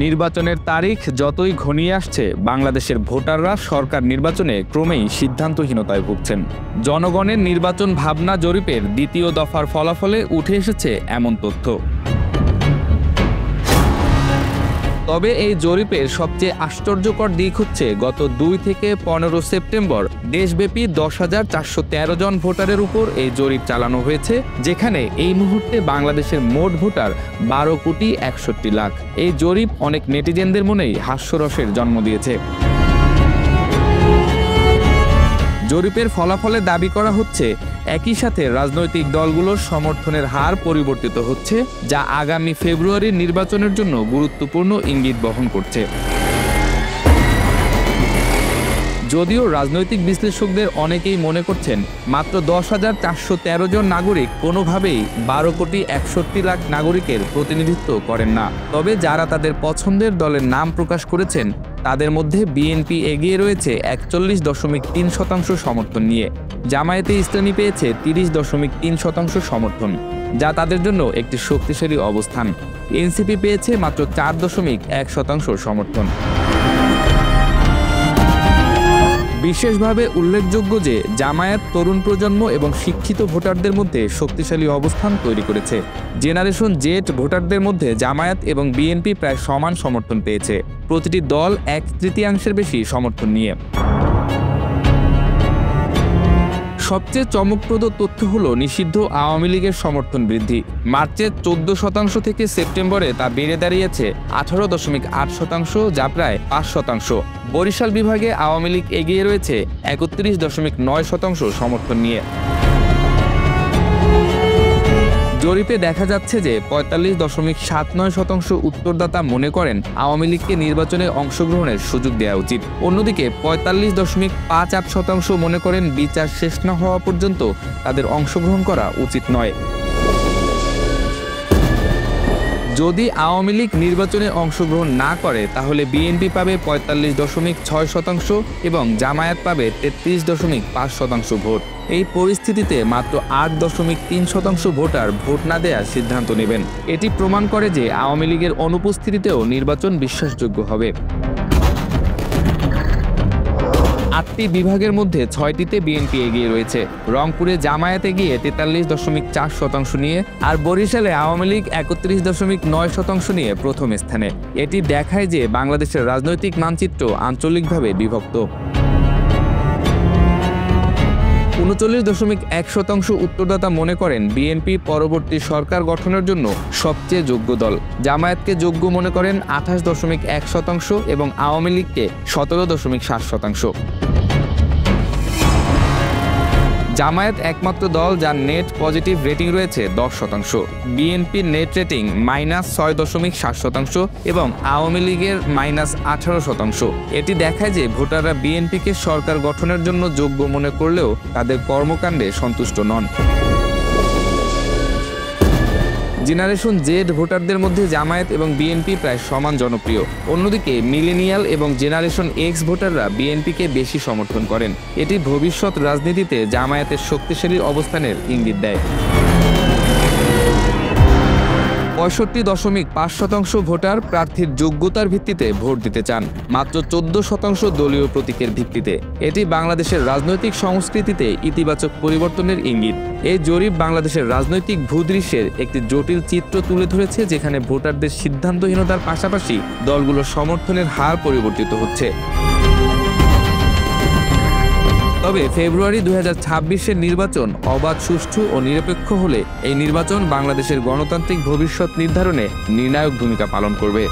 নির্বাচনের তারিখ যতই ঘনিয়ে আসছে, বাংলাদেশের ভোটাররা সরকার নির্বাচনে ক্রমেই সিদ্ধান্তহীনতায় ভুগছেন। জনগণের নির্বাচন ভাবনা জরিপের দ্বিতীয় দফার ফলাফলে উঠে এসেছে এমন তথ্য। তবে এই জরিপের সবচেয়ে আশ্চর্যকর দিক হচ্ছে, গত 2 থেকে 15 সেপ্টেম্বর দেশব্যাপী 10,413 জন ভোটারের উপর এই জরিপ চালানো হয়েছে, যেখানে এই মুহূর্তে বাংলাদেশের মোট ভোটার 12,61,00,000 লাখ। এই জরিপ অনেক নেটিজেনদের মনেই হাস্যরসের জন্ম দিয়েছে। জরিপের ফলাফলে দাবি করা হচ্ছে, একই সাথে রাজনৈতিক দলগুলোর সমর্থনের হার পরিবর্তিত হচ্ছে, যা আগামী ফেব্রুয়ারির নির্বাচনের জন্য গুরুত্বপূর্ণ ইঙ্গিত বহন করছে। যদিও রাজনৈতিক বিশ্লেষকদের অনেকেই মনে করছেন, মাত্র 10,413 জন নাগরিক কোনোভাবেই 12,61,00,000 নাগরিকের প্রতিনিধিত্ব করেন না। তবে যারা তাদের পছন্দের দলের নাম প্রকাশ করেছেন, তাদের মধ্যে বিএনপি এগিয়ে রয়েছে 41.3% সমর্থন নিয়ে। জামায়াতে ইসলামী পেয়েছে 30.3% সমর্থন, যা তাদের জন্য একটি শক্তিশালী অবস্থান। এনসিপি পেয়েছে মাত্র 4.1% সমর্থন। বিশেষভাবে উল্লেখযোগ্য যে জামায়াত তরুণ প্রজন্ম এবং শিক্ষিত ভোটারদের মধ্যে শক্তিশালী অবস্থান তৈরি করেছে। জেনারেশন জেড ভোটারদের মধ্যে জামায়াত এবং বিএনপি প্রায় সমান সমর্থন পেয়েছে, প্রতিটি দল 1/3 বেশি সমর্থন নিয়ে। সবচেয়ে চমকপ্রদ তথ্য হলো নিষিদ্ধ আওয়ামী লীগের সমর্থন বৃদ্ধি। মার্চে 14% থেকে সেপ্টেম্বরে তা বেড়ে দাঁড়িয়েছে 18.8%, যা প্রায় 5%। বরিশাল বিভাগে আওয়ামী লীগ এগিয়ে রয়েছে 31.9% সমর্থন নিয়ে। জরিপে দেখা যাচ্ছে যে 45.79% উত্তরদাতা মনে করেন আওয়ামী লীগকে নির্বাচনে অংশগ্রহণের সুযোগ দেওয়া উচিত। অন্যদিকে 45.58% মনে করেন বিচার শেষ না হওয়া পর্যন্ত তাদের অংশগ্রহণ করা উচিত নয়। যদি আওয়ামী লীগ নির্বাচনে অংশগ্রহণ না করে, তাহলে বিএনপি পাবে 45.6% এবং জামায়াত পাবে 33.5% ভোট। এই পরিস্থিতিতে মাত্র 8.3% ভোটার ভোট না দেওয়ার সিদ্ধান্ত নেবেন। এটি প্রমাণ করে যে আওয়ামী লীগের অনুপস্থিতিতেও নির্বাচন বিশ্বাসযোগ্য হবে। 8টি বিভাগের মধ্যে 6টিতে বিএনপি এগিয়ে রয়েছে। রংপুরে জামায়াত এগিয়ে 43.4% নিয়ে, আর বরিশালে আওয়ামী লীগ 31.9% নিয়ে প্রথম স্থানে। এটি দেখায় যে বাংলাদেশের রাজনৈতিক মানচিত্র আঞ্চলিকভাবে বিভক্ত। 39.1% উত্তরদাতা মনে করেন বিএনপি পরবর্তী সরকার গঠনের জন্য সবচেয়ে যোগ্য দল। জামায়াতকে যোগ্য মনে করেন 28.1% এবং আওয়ামী লীগকে 17.7%। জামায়াত একমাত্র দল যার নেট পজিটিভ রেটিং রয়েছে 10%। বিএনপির নেট রেটিং -6.7% এবং আওয়ামী লীগের -18%। এটি দেখায় যে ভোটাররা বিএনপিকে সরকার গঠনের জন্য যোগ্য মনে করলেও তাদের কর্মকাণ্ডে সন্তুষ্ট নন। জেনারেশন জেড ভোটারদের মধ্যে জামায়াত এবং বিএনপি প্রায় সমান জনপ্রিয়। অন্যদিকে মিলেনিয়াল এবং জেনারেশন এক্স ভোটাররা বিএনপিকে বেশি সমর্থন করেন। এটি ভবিষ্যৎ রাজনীতিতে জামায়াতের শক্তিশালী অবস্থানের ইঙ্গিত দেয়। 65.5% ভোটার প্রার্থীর যোগ্যতার ভিত্তিতে ভোট দিতে চান, মাত্র 14% দলীয় প্রতীকের ভিত্তিতে। এটি বাংলাদেশের রাজনৈতিক সংস্কৃতিতে ইতিবাচক পরিবর্তনের ইঙ্গিত। এই জরিপ বাংলাদেশের রাজনৈতিক ভূদৃশ্যের একটি জটিল চিত্র তুলে ধরেছে, যেখানে ভোটারদের সিদ্ধান্তহীনতার পাশাপাশি দলগুলোর সমর্থনের হার পরিবর্তিত হচ্ছে। তবে ফেব্রুয়ারি 2026-এর নির্বাচন অবাধ, সুষ্ঠু ও নিরপেক্ষ হলে এই নির্বাচন বাংলাদেশের গণতান্ত্রিক ভবিষ্যৎ নির্ধারণে নির্ণায়ক ভূমিকা পালন করবে।